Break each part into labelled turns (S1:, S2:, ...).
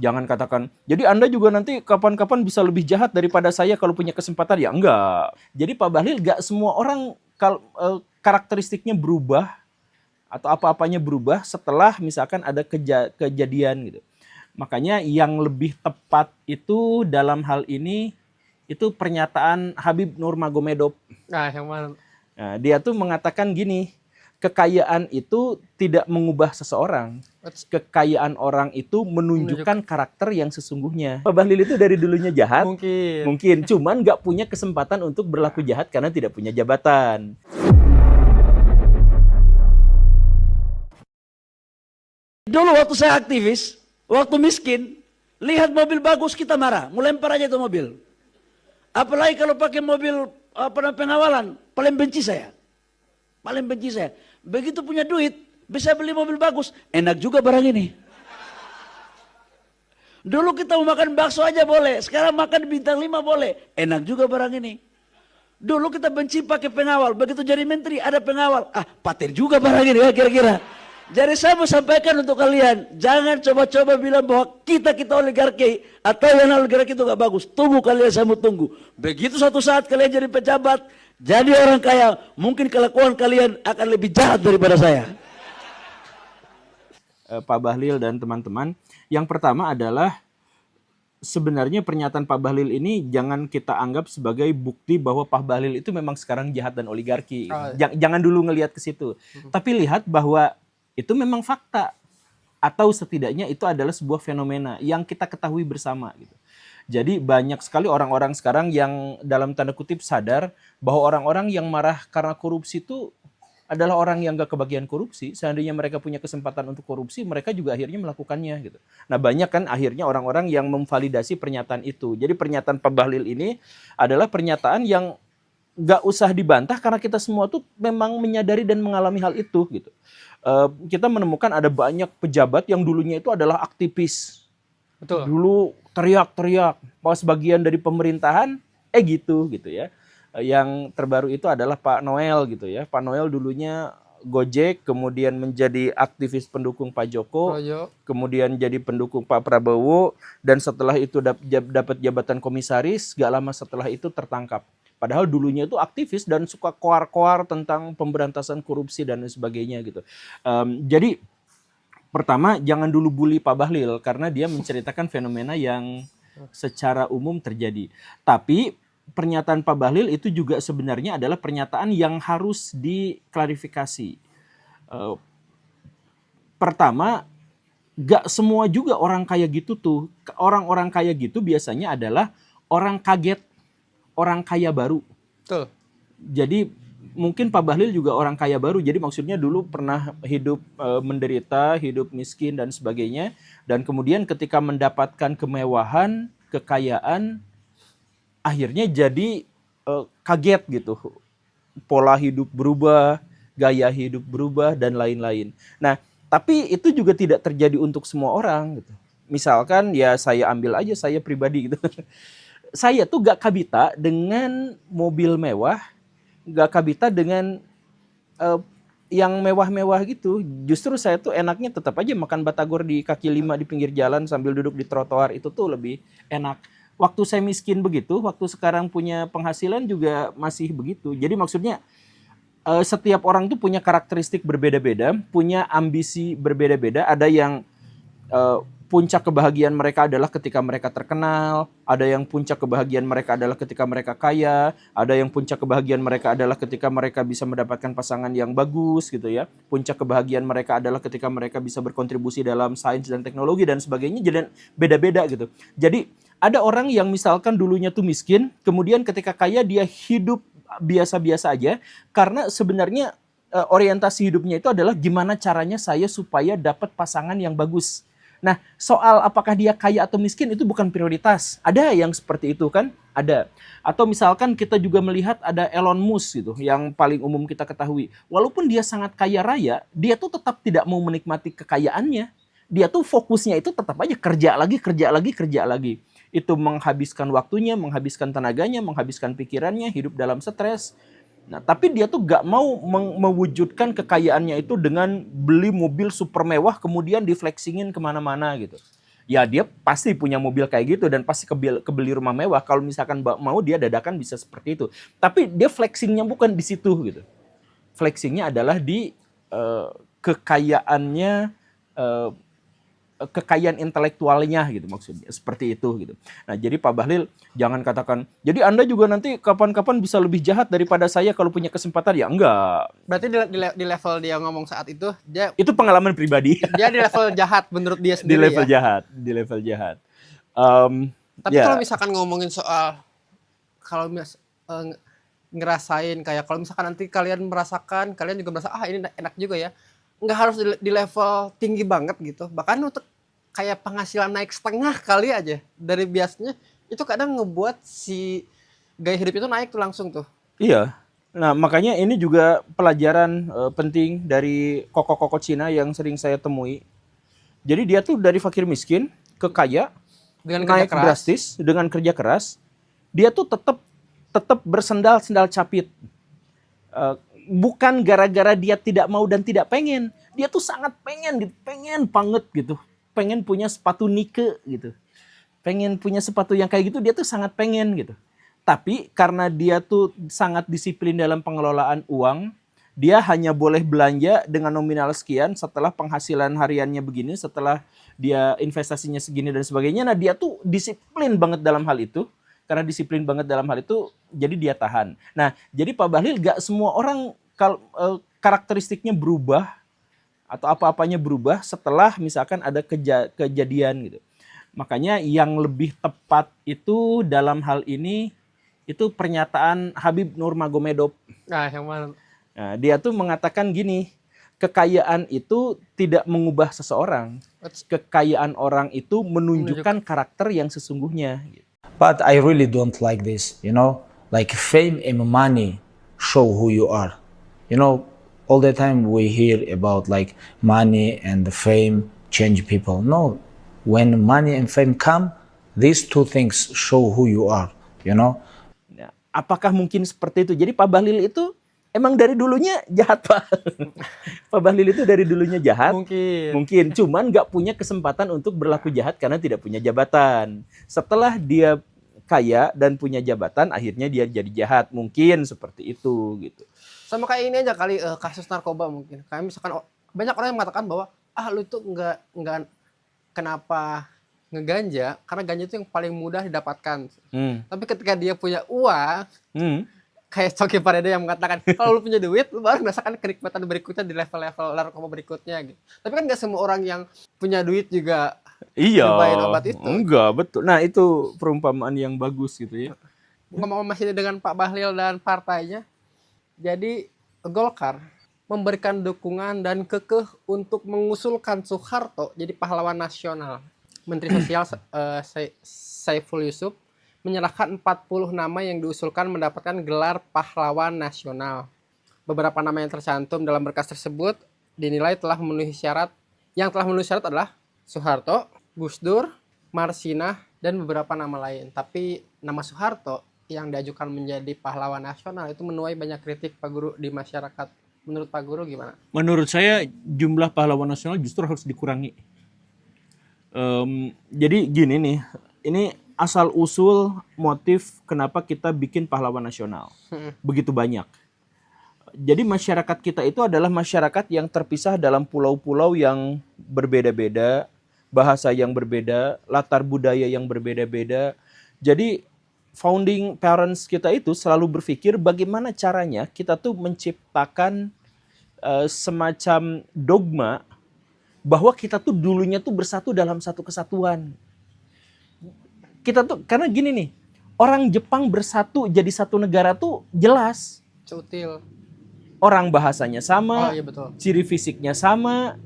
S1: Jangan katakan, jadi Anda juga nanti kapan-kapan bisa lebih jahat daripada saya kalau punya kesempatan. Ya enggak. Jadi Pak Bahlil, enggak semua orang karakteristiknya berubah atau apa-apanya berubah setelah misalkan ada kejadian gitu. Makanya yang lebih tepat itu dalam hal ini itu pernyataan Habib Nurmagomedov.
S2: Nah, yang mana?
S1: Nah, dia tuh mengatakan gini, kekayaan itu tidak mengubah seseorang. Kekayaan orang itu menunjukkan karakter yang sesungguhnya. Pak Bahlil itu dari dulunya jahat, mungkin cuman nggak punya kesempatan untuk berlaku jahat karena tidak punya jabatan.
S3: Dulu waktu saya aktivis, waktu miskin, lihat mobil bagus kita marah, mau lempar aja itu mobil. Apalagi kalau pakai mobil pengawalan, paling benci saya. Paling benci saya. Begitu punya duit, bisa beli mobil bagus, enak juga barang ini. Dulu kita mau makan bakso aja boleh, sekarang makan bintang 5 boleh, enak juga barang ini. Dulu kita benci pakai pengawal, begitu jadi menteri ada pengawal, paten juga barang ini ya kira-kira. Jadi saya mau sampaikan untuk kalian, jangan coba-coba bilang bahwa kita oligarki atau yang oligarki itu gak bagus. Tunggu kalian, saya mau tunggu. Begitu suatu saat kalian jadi pejabat, jadi orang kaya, mungkin kelakuan kalian akan lebih jahat daripada saya.
S1: Pak Bahlil dan teman-teman, yang pertama adalah sebenarnya pernyataan Pak Bahlil ini jangan kita anggap sebagai bukti bahwa Pak Bahlil itu memang sekarang jahat dan oligarki. Jangan dulu ngelihat ke situ. Tapi lihat bahwa itu memang fakta. Atau setidaknya itu adalah sebuah fenomena yang kita ketahui bersama gitu. Jadi banyak sekali orang-orang sekarang yang dalam tanda kutip sadar bahwa orang-orang yang marah karena korupsi itu adalah orang yang gak kebagian korupsi. Seandainya mereka punya kesempatan untuk korupsi, mereka juga akhirnya melakukannya gitu. Nah banyak kan akhirnya orang-orang yang memvalidasi pernyataan itu. Jadi pernyataan Pak Bahlil ini adalah pernyataan yang gak usah dibantah karena kita semua tuh memang menyadari dan mengalami hal itu gitu. Kita menemukan ada banyak pejabat yang dulunya itu adalah aktivis. Betul. Dulu teriak-teriak, pas bagian dari pemerintahan, gitu ya. Yang terbaru itu adalah Pak Noel gitu ya. Pak Noel dulunya Gojek, kemudian menjadi aktivis pendukung Pak Joko, kemudian jadi pendukung Pak Prabowo, dan setelah itu dapat jabatan komisaris, gak lama setelah itu tertangkap. Padahal dulunya itu aktivis dan suka koar-koar tentang pemberantasan korupsi dan sebagainya gitu. Jadi pertama jangan dulu bully Pak Bahlil karena dia menceritakan fenomena yang secara umum terjadi. Tapi pernyataan Pak Bahlil itu juga sebenarnya adalah pernyataan yang harus diklarifikasi. Pertama, gak semua juga orang kaya gitu tuh. Orang-orang kaya gitu biasanya adalah orang kaget, orang kaya baru. Betul. Jadi mungkin Pak Bahlil juga orang kaya baru. Jadi maksudnya dulu pernah hidup menderita, hidup miskin dan sebagainya. Dan kemudian ketika mendapatkan kemewahan, kekayaan, akhirnya jadi kaget gitu. Pola hidup berubah, gaya hidup berubah, dan lain-lain. Nah, tapi itu juga tidak terjadi untuk semua orang gitu. Misalkan ya saya ambil aja saya pribadi gitu. Saya tuh gak kabita dengan mobil mewah, gak kabita dengan yang mewah-mewah gitu. Justru saya tuh enaknya tetap aja makan batagor di kaki lima di pinggir jalan sambil duduk di trotoar, itu tuh lebih enak. Waktu saya miskin begitu, waktu sekarang punya penghasilan juga masih begitu. Jadi maksudnya setiap orang tuh punya karakteristik berbeda-beda, punya ambisi berbeda-beda. Ada yang puncak kebahagiaan mereka adalah ketika mereka terkenal, ada yang puncak kebahagiaan mereka adalah ketika mereka kaya, ada yang puncak kebahagiaan mereka adalah ketika mereka bisa mendapatkan pasangan yang bagus gitu ya. Puncak kebahagiaan mereka adalah ketika mereka bisa berkontribusi dalam sains dan teknologi dan sebagainya. Jadi beda-beda gitu. Jadi ada orang yang misalkan dulunya tuh miskin, kemudian ketika kaya dia hidup biasa-biasa aja karena sebenarnya orientasi hidupnya itu adalah gimana caranya saya supaya dapat pasangan yang bagus. Nah, soal apakah dia kaya atau miskin itu bukan prioritas. Ada yang seperti itu kan? Ada. Atau misalkan kita juga melihat ada Elon Musk gitu, yang paling umum kita ketahui. Walaupun dia sangat kaya raya, dia tuh tetap tidak mau menikmati kekayaannya. Dia tuh fokusnya itu tetap aja kerja lagi. Itu menghabiskan waktunya, menghabiskan tenaganya, menghabiskan pikirannya, hidup dalam stres. Nah, tapi dia tuh gak mau mewujudkan kekayaannya itu dengan beli mobil super mewah kemudian diflexingin kemana-mana gitu. ya dia pasti punya mobil kayak gitu dan pasti kebeli rumah mewah. Kalau misalkan mau dia dadakan bisa seperti itu. Tapi dia flexingnya bukan di situ gitu. Flexingnya adalah di kekayaannya, kekayaan intelektualnya gitu maksudnya, seperti itu gitu. Nah jadi Pak Bahlil jangan katakan, jadi Anda juga nanti kapan-kapan bisa lebih jahat daripada saya kalau punya kesempatan, ya enggak.
S2: Berarti di level dia ngomong saat itu,
S1: Itu pengalaman pribadi.
S2: Dia di level jahat menurut dia
S1: Di
S2: sendiri
S1: level
S2: ya?
S1: jahat, di level jahat.
S2: Tapi kalau misalkan ngomongin soal, kalau ngerasain kayak, kalau misalkan nanti kalian merasakan, kalian juga merasa, ini enak juga ya. Nggak harus di level tinggi banget gitu. Bahkan untuk kayak penghasilan naik setengah kali aja dari biasanya, itu kadang ngebuat si gaya hidup itu naik tuh langsung tuh.
S1: Iya. Nah makanya ini juga pelajaran penting dari koko-koko Cina yang sering saya temui. Jadi dia tuh dari fakir miskin ke kaya
S2: Dengan
S1: naik
S2: kerja keras.
S1: drastis dengan kerja keras. Dia tuh tetap bersendal capit. Bukan gara-gara dia tidak mau dan tidak pengen. Dia tuh sangat pengen banget gitu. Pengen punya sepatu Nike gitu. Pengen punya sepatu yang kayak gitu, dia tuh sangat pengen gitu. Tapi karena dia tuh sangat disiplin dalam pengelolaan uang, dia hanya boleh belanja dengan nominal sekian setelah penghasilan hariannya begini, setelah dia investasinya segini dan sebagainya. Nah dia tuh disiplin banget dalam hal itu. Karena disiplin banget dalam hal itu, jadi dia tahan. Nah, jadi Pak Bahlil gak semua orang karakteristiknya berubah atau apa-apanya berubah setelah misalkan ada kejadian gitu. Makanya yang lebih tepat itu dalam hal ini itu pernyataan Habib Nurmagomedov.
S2: Nah, yang mana?
S1: Nah, dia tuh mengatakan gini, kekayaan itu tidak mengubah seseorang. Kekayaan orang itu menunjukkan karakter yang sesungguhnya.
S4: But I really don't like this, like fame and money show who you are. All the time we hear about like money and the fame change people. No, when money and fame come, these two things show who you are,
S1: Nah, apakah mungkin seperti itu? Jadi Pak Bahlil itu emang dari dulunya jahat, Pak. Pak Bahlil itu dari dulunya jahat. Mungkin. Cuman nggak punya kesempatan untuk berlaku jahat karena tidak punya jabatan. Setelah dia kaya dan punya jabatan, akhirnya dia jadi jahat. Mungkin seperti itu gitu.
S2: Sama kayak ini aja kali, kasus narkoba mungkin. Kayak misalkan banyak orang yang mengatakan bahwa lu itu nggak kenapa ngeganja, karena ganja itu yang paling mudah didapatkan. Tapi ketika dia punya uang, kayak Coki Parede yang mengatakan kalau lu punya duit, lu baru merasakan kenikmatan berikutnya di level-level narkoba berikutnya gitu. Tapi kan nggak semua orang yang punya duit juga nyobain obat itu.
S1: Enggak, betul. Nah itu perumpamaan yang bagus gitu ya.
S2: Ngomong masih dengan Pak Bahlil dan partainya, jadi Golkar memberikan dukungan dan kekeh untuk mengusulkan Soeharto jadi pahlawan nasional. Menteri Sosial Saiful Yusuf menyerahkan 40 nama yang diusulkan mendapatkan gelar pahlawan nasional. Beberapa nama yang tercantum dalam berkas tersebut dinilai telah memenuhi syarat. Yang telah memenuhi syarat adalah Soeharto, Gus Dur, Marsinah, dan beberapa nama lain. Tapi nama Soeharto yang diajukan menjadi pahlawan nasional itu menuai banyak kritik Pak Guru di masyarakat. Menurut Pak Guru gimana?
S1: Menurut saya jumlah pahlawan nasional justru harus dikurangi. Jadi gini nih, ini asal usul motif kenapa kita bikin pahlawan nasional. Begitu banyak. Jadi masyarakat kita itu adalah masyarakat yang terpisah dalam pulau-pulau yang berbeda-beda, bahasa yang berbeda, latar budaya yang berbeda-beda. Jadi founding parents kita itu selalu berpikir bagaimana caranya kita tuh menciptakan semacam dogma bahwa kita tuh dulunya tuh bersatu dalam satu kesatuan. Kita tuh, karena gini nih, orang Jepang bersatu jadi satu negara tuh jelas.
S2: Cutil.
S1: Orang bahasanya sama,
S2: iya betul.
S1: Ciri fisiknya sama,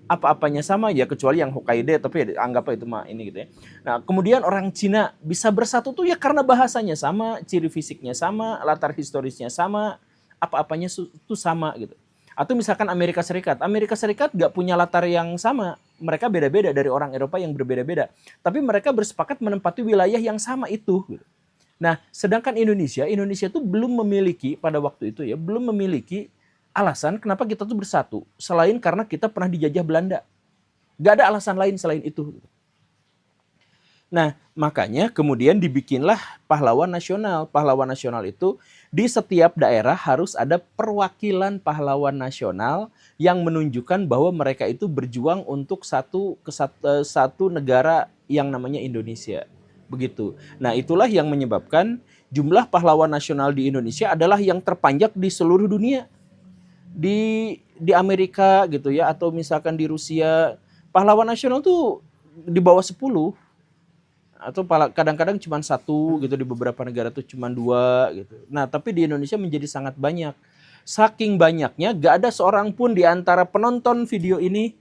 S1: apa-apanya sama, ya kecuali yang Hokkaido, tapi anggap itu mah ini gitu ya. Nah kemudian orang Cina bisa bersatu tuh ya karena bahasanya sama, ciri fisiknya sama, latar historisnya sama, apa-apanya tuh sama gitu. Atau misalkan Amerika Serikat gak punya latar yang sama, mereka beda-beda dari orang Eropa yang berbeda-beda, tapi mereka bersepakat menempati wilayah yang sama itu gitu. Nah sedangkan Indonesia tuh belum memiliki pada waktu itu ya, belum memiliki alasan kenapa kita tuh bersatu selain karena kita pernah dijajah Belanda. Gak ada alasan lain selain itu. Nah, makanya kemudian dibikinlah pahlawan nasional. Pahlawan nasional itu di setiap daerah harus ada perwakilan pahlawan nasional yang menunjukkan bahwa mereka itu berjuang untuk satu negara yang namanya Indonesia. Begitu. Nah, itulah yang menyebabkan jumlah pahlawan nasional di Indonesia adalah yang terpanjang di seluruh dunia. Di Amerika gitu ya, atau misalkan di Rusia, pahlawan nasional tuh di bawah 10, atau kadang-kadang cuma 1 gitu, di beberapa negara tuh cuma 2 gitu. Nah, tapi di Indonesia menjadi sangat banyak. Saking banyaknya gak ada seorang pun di antara penonton video ini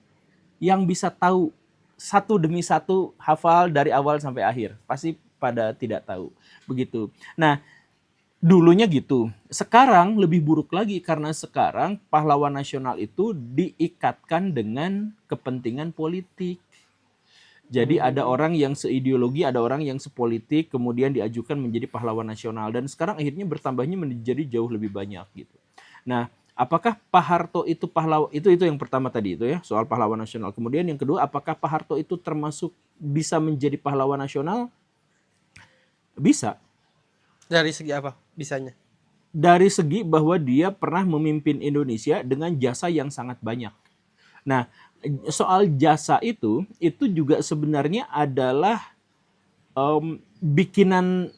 S1: yang bisa tahu satu demi satu, hafal dari awal sampai akhir. Pasti pada tidak tahu. Begitu. Nah, dulunya gitu. Sekarang lebih buruk lagi karena sekarang pahlawan nasional itu diikatkan dengan kepentingan politik. Jadi ada orang yang seideologi, ada orang yang sepolitik, kemudian diajukan menjadi pahlawan nasional. Dan sekarang akhirnya bertambahnya menjadi jauh lebih banyak gitu. Nah, apakah Pak Harto itu pahlawan? Itu yang pertama tadi itu ya, soal pahlawan nasional. Kemudian yang kedua, apakah Pak Harto itu termasuk bisa menjadi pahlawan nasional? Bisa.
S2: Dari segi apa bisanya?
S1: Dari segi bahwa dia pernah memimpin Indonesia dengan jasa yang sangat banyak. Nah, soal jasa itu juga sebenarnya adalah bikinan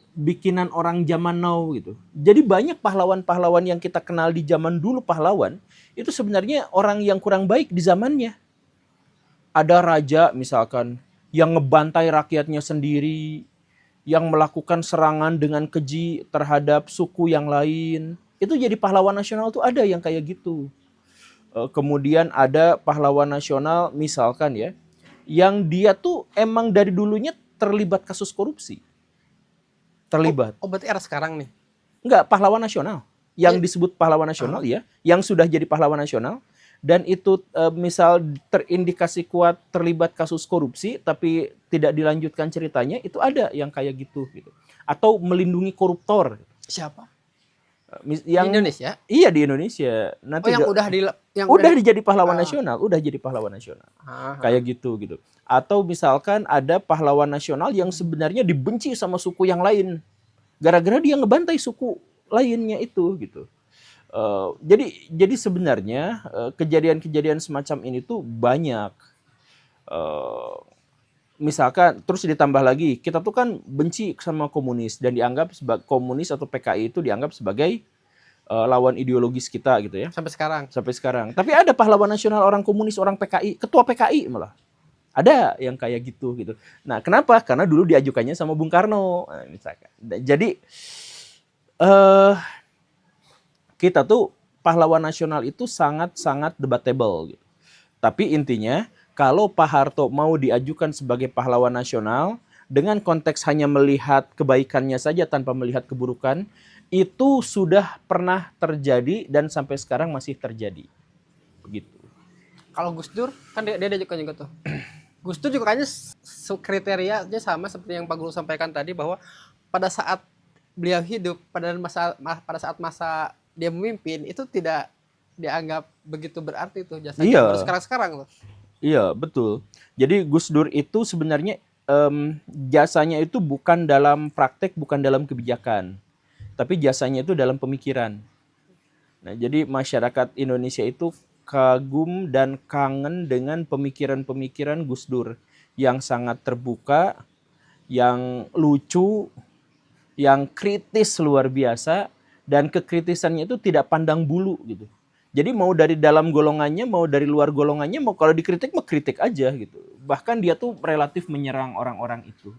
S1: orang zaman now gitu. Jadi banyak pahlawan-pahlawan yang kita kenal di zaman dulu, pahlawan itu sebenarnya orang yang kurang baik di zamannya. Ada raja misalkan yang ngebantai rakyatnya sendiri, yang melakukan serangan dengan keji terhadap suku yang lain. Itu jadi pahlawan nasional tuh ada yang kayak gitu. Kemudian ada pahlawan nasional misalkan ya, yang dia tuh emang dari dulunya terlibat kasus korupsi. Terlibat.
S2: Oh berarti era sekarang nih?
S1: Enggak, pahlawan nasional. Yang disebut pahlawan nasional ya, yang sudah jadi pahlawan nasional. Dan itu misal terindikasi kuat terlibat kasus korupsi, tapi tidak dilanjutkan ceritanya, itu ada yang kayak gitu. Atau melindungi koruptor.
S2: Siapa?
S1: Yang
S2: di Indonesia?
S1: Iya di Indonesia. Nanti
S2: yang
S1: udah jadi pahlawan nasional, udah jadi pahlawan nasional. Kayak gitu. Atau misalkan ada pahlawan nasional yang sebenarnya dibenci sama suku yang lain, gara-gara dia ngebantai suku lainnya itu gitu. Jadi sebenarnya kejadian-kejadian semacam ini tuh banyak. Misalkan terus ditambah lagi, kita tuh kan benci sama komunis dan dianggap sebagai komunis atau PKI itu dianggap sebagai lawan ideologis kita gitu ya.
S2: Sampai sekarang. Tapi ada pahlawan nasional orang komunis, orang PKI, ketua PKI malah. Ada yang kayak gitu. Nah, kenapa? Karena dulu diajukannya sama Bung Karno, misalkan. Jadi kita tuh pahlawan nasional itu sangat-sangat debatable gitu. Tapi intinya kalau Pak Harto mau diajukan sebagai pahlawan nasional dengan konteks hanya melihat kebaikannya saja tanpa melihat keburukan, itu sudah pernah terjadi dan sampai sekarang masih terjadi. Begitu. Kalau Gus Dur kan dia diajukan juga tuh. Gus Dur juga kayaknya kriterianya sama seperti yang Pak Guru sampaikan tadi, bahwa pada saat beliau hidup, pada saat masa dia memimpin itu tidak dianggap begitu berarti tuh jasanya.
S1: Iya.
S2: Baru sekarang tuh.
S1: Iya, betul. Jadi Gus Dur itu sebenarnya jasanya itu bukan dalam praktek, bukan dalam kebijakan, tapi jasanya itu dalam pemikiran. Nah, jadi masyarakat Indonesia itu kagum dan kangen dengan pemikiran-pemikiran Gus Dur yang sangat terbuka, yang lucu, yang kritis luar biasa, dan kekritisannya itu tidak pandang bulu gitu. Jadi mau dari dalam golongannya, mau dari luar golongannya, mau kalau dikritik mau kritik aja gitu. Bahkan dia tuh relatif menyerang orang-orang itu.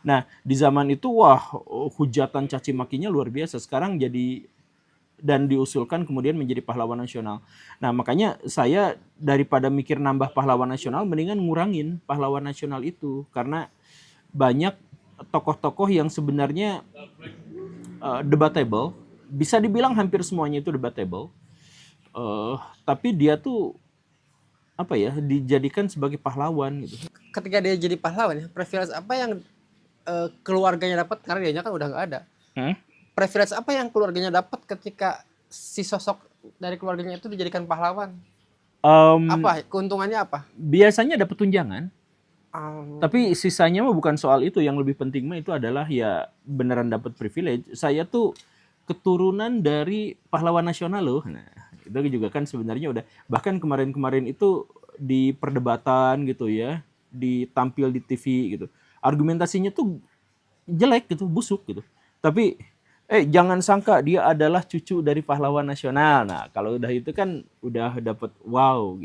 S1: Nah, di zaman itu wah, hujatan caci makinya luar biasa. Sekarang jadi dan diusulkan kemudian menjadi pahlawan nasional. Nah, makanya saya daripada mikir nambah pahlawan nasional, mendingan ngurangin pahlawan nasional itu, karena banyak tokoh-tokoh yang sebenarnya debatable, bisa dibilang hampir semuanya itu debatable. Tapi dia tuh apa ya, dijadikan sebagai pahlawan gitu.
S2: Ketika dia jadi pahlawan ya, privilege apa yang keluarganya dapat, karena dianya kan udah nggak ada. Privilege apa yang keluarganya dapat ketika si sosok dari keluarganya itu dijadikan pahlawan? Apa keuntungannya apa?
S1: Biasanya dapat tunjangan. Tapi sisanya mah bukan soal itu, yang lebih penting mah itu adalah ya beneran dapat privilege. Saya tuh keturunan dari pahlawan nasional loh. Nah, itu juga kan sebenarnya udah, bahkan kemarin-kemarin itu di perdebatan gitu ya, ditampil di TV gitu. Argumentasinya tuh jelek gitu, busuk gitu. Tapi jangan sangka dia adalah cucu dari pahlawan nasional. Nah, kalau udah itu kan udah dapat wow gitu.